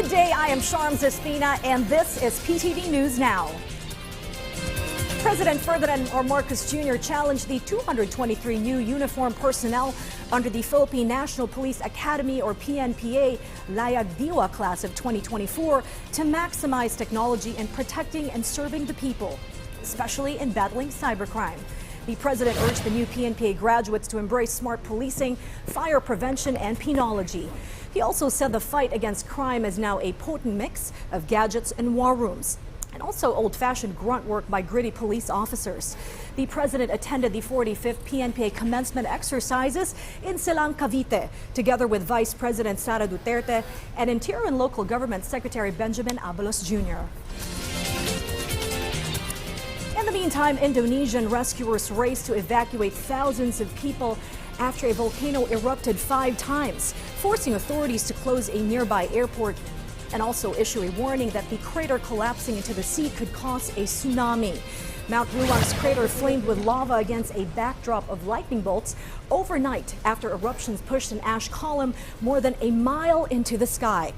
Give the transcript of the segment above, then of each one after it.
Good day, I am Sharms Espina, and this is PTV News Now. President Ferdinand Marcos Jr. challenged the 223 new uniformed personnel under the Philippine National Police Academy or PNPA Layag Diwa class of 2024 to maximize technology in protecting and serving the people, especially in battling cybercrime. The president urged the new PNPA graduates to embrace smart policing, fire prevention, and penology. He also said the fight against crime is now a potent mix of gadgets and war rooms, and also old-fashioned grunt work by gritty police officers. The president attended the 45th PNPA commencement exercises in Silang, Cavite, together with Vice President Sara Duterte and Interior and Local Government Secretary Benjamin Abalos Jr. In the meantime, Indonesian rescuers raced to evacuate thousands of people after a volcano erupted 5 times, forcing authorities to close a nearby airport and also issue a warning that the crater collapsing into the sea could cause a tsunami. Mount Ruang's crater flamed with lava against a backdrop of lightning bolts overnight after eruptions pushed an ash column more than a mile into the sky.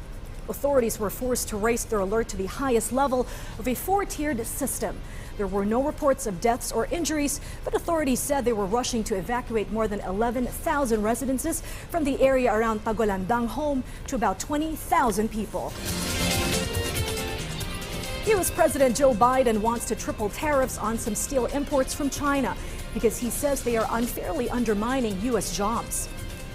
Authorities were forced to raise their alert to the highest level of a 4-tiered system. There were no reports of deaths or injuries, but authorities said they were rushing to evacuate more than 11,000 residences from the area around Tagulandang home to about 20,000 people. U.S. President Joe Biden wants to triple tariffs on some steel imports from China because he says they are unfairly undermining U.S. jobs.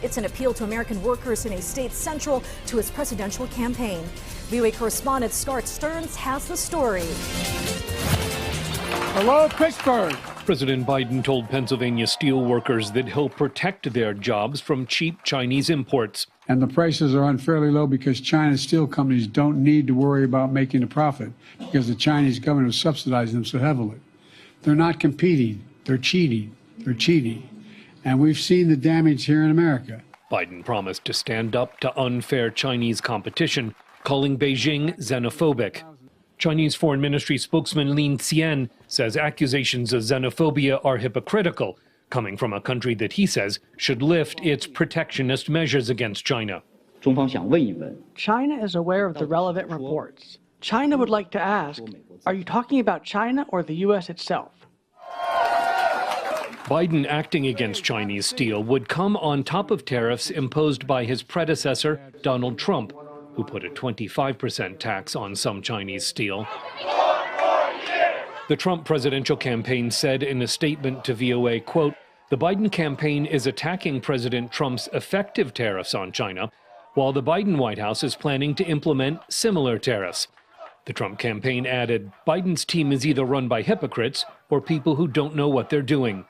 It's an appeal to American workers in a state central to his presidential campaign. VOA correspondent Scott Stearns has the story. Hello, Pittsburgh. President Biden told Pennsylvania steel workers that he'll protect their jobs from cheap Chinese imports. And the prices are unfairly low because China's steel companies don't need to worry about making a profit because the Chinese government has subsidized them so heavily. They're not competing. They're cheating. They're cheating. And we've seen the damage here in America. Biden promised to stand up to unfair Chinese competition, calling Beijing xenophobic. Chinese Foreign Ministry spokesman Lin Xian says accusations of xenophobia are hypocritical, coming from a country that he says should lift its protectionist measures against China. China is aware of the relevant reports. China would like to ask, are you talking about China or the U.S. itself? Biden acting against Chinese steel would come on top of tariffs imposed by his predecessor, Donald Trump, who put a 25% tax on some Chinese steel. The Trump presidential campaign said in a statement to VOA, quote, "The Biden campaign is attacking President Trump's effective tariffs on China, while the Biden White House is planning to implement similar tariffs." The Trump campaign added, Biden's team is either run by hypocrites or people who don't know what they're doing.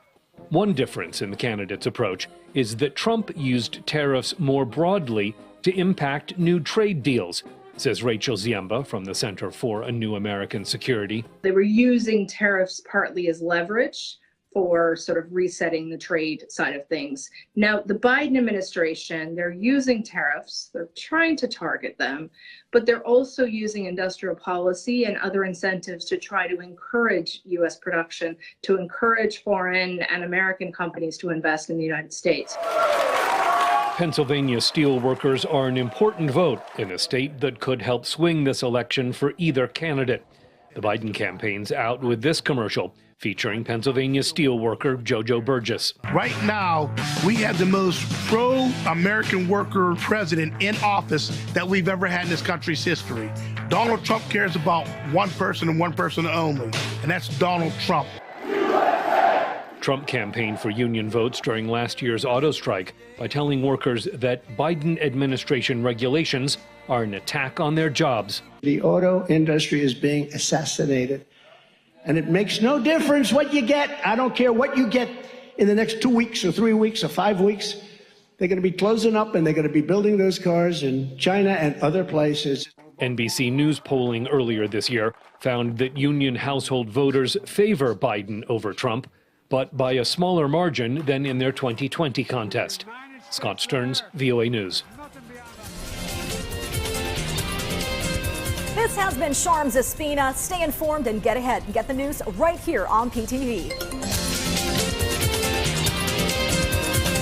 One difference in the candidate's approach is that Trump used tariffs more broadly to impact new trade deals, says Rachel Ziemba from the Center for a New American Security. They were using tariffs partly as leverage for sort of resetting the trade side of things. Now, the Biden administration, they're using tariffs, they're trying to target them, but they're also using industrial policy and other incentives to try to encourage U.S. production, to encourage foreign and American companies to invest in the United States. Pennsylvania steel workers are an important vote in a state that could help swing this election for either candidate. The Biden campaign's out with this commercial featuring Pennsylvania steel worker Jojo Burgess. Right now, we have the most pro-American worker president in office that we've ever had in this country's history. Donald Trump cares about one person and one person only, and that's Donald Trump. Trump campaigned for union votes during last year's auto strike by telling workers that Biden administration regulations are an attack on their jobs. The auto industry is being assassinated, and it makes no difference what you get. I don't care what you get in the next 2 weeks or 3 weeks or 5 weeks. They're going to be closing up and they're going to be building those cars in China and other places. NBC News polling earlier this year found that union household voters favor Biden over Trump, but by a smaller margin than in their 2020 contest. Scott Stearns, VOA News. This has been Sharms Espina. Stay informed and get ahead. Get the news right here on PTV.